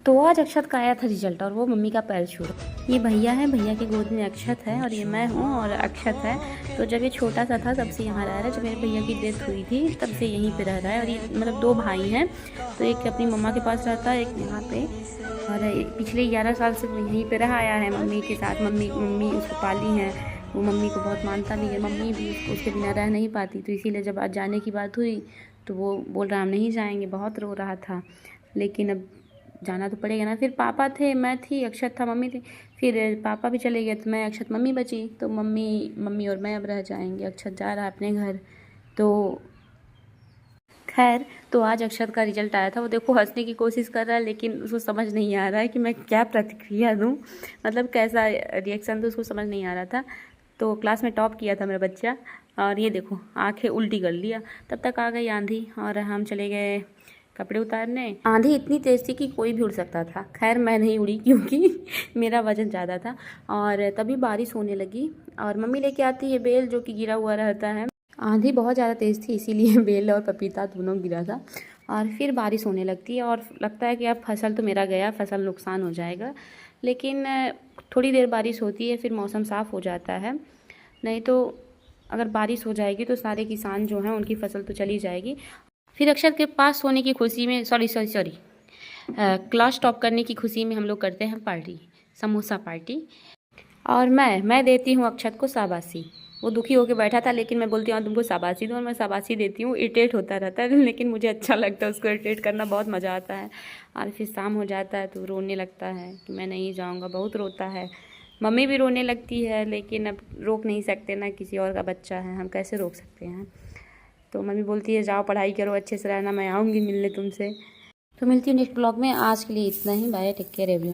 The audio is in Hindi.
तो आज अक्षत का आया था रिजल्ट और वो मम्मी का पैर छू रहा। ये भैया है, भैया की गोद में अक्षत है और ये मैं हूँ और अक्षत है। तो जब ये छोटा सा था तब से यहाँ रह रहा है। जब मेरे भैया की डेथ हुई थी तब से यहीं पे रह रहा है। और ये मतलब दो भाई हैं, तो एक अपनी मम्मा के पास रहता है, एक यहाँ पे। और पिछले 11 साल से वो यहीं पे रहा आया है मम्मी के साथ। मम्मी मम्मी उसको पाली हैं, वो मम्मी को बहुत मानता भी है। मम्मी भी उसके बिना रह नहीं पाती, तो इसीलिए जब आज जाने की बात हुई तो वो बोल रहा हम नहीं जाएंगे, बहुत रो रहा था। लेकिन अब जाना तो पड़ेगा ना। फिर पापा थे, मैं थी, अक्षत था, मम्मी थी। फिर पापा भी चले गए तो मैं, अक्षत, मम्मी बची। तो मम्मी मम्मी और मैं अब रह जाएंगे। अक्षत जा रहा है अपने घर। तो खैर, तो आज अक्षत का रिजल्ट आया था। वो देखो हंसने की कोशिश कर रहा है, लेकिन उसको समझ नहीं आ रहा है कि मैं क्या प्रतिक्रिया दूँ, मतलब कैसा रिएक्शन दूँ, उसको समझ नहीं आ रहा था। तो क्लास में टॉप किया था मेरा बच्चा, और ये देखो आंखें उल्टी कर लिया। तब तक आ गई आंधी और हम चले गए कपड़े उतारने। आंधी इतनी तेज़ थी कि कोई भी उड़ सकता था। खैर मैं नहीं उड़ी क्योंकि मेरा वज़न ज़्यादा था। और तभी बारिश होने लगी और मम्मी लेके आती है बेल, जो कि गिरा हुआ रहता है। आंधी बहुत ज़्यादा तेज़ थी, इसीलिए बेल और पपीता दोनों गिरा था। और फिर बारिश होने लगती है और लगता है कि अब फसल तो मेरा गया, फसल नुकसान हो जाएगा। लेकिन थोड़ी देर बारिश होती है, फिर मौसम साफ़ हो जाता है। नहीं तो अगर बारिश हो जाएगी तो सारे किसान जो हैं उनकी फसल तो चली जाएगी। फिर अक्षर के पास होने की खुशी में, सॉरी क्लास टॉप करने की खुशी में हम लोग करते हैं पार्टी, समोसा पार्टी। और मैं देती हूँ अक्षत को शाबाशी। वो दुखी होकर बैठा था, लेकिन मैं बोलती हूँ तुमको शाबाशी दूँ, और मैं शाबाशी देती हूँ। इरिटेट होता रहता है लेकिन मुझे अच्छा लगता है, उसको इरिटेट करना बहुत मज़ा आता है। और फिर शाम हो जाता है तो रोने लगता है कि मैं नहीं जाऊँगा, बहुत रोता है। मम्मी भी रोने लगती है, लेकिन अब रोक नहीं सकते ना, किसी और का बच्चा है, हम कैसे रोक सकते हैं। तो मम्मी बोलती है जाओ पढ़ाई करो, अच्छे से रहना, मैं आऊँगी मिलने तुमसे। तो मिलती हूँ नेक्स्ट ब्लॉग में। आज के लिए इतना ही, बाय, टेक केयर एवरीवन।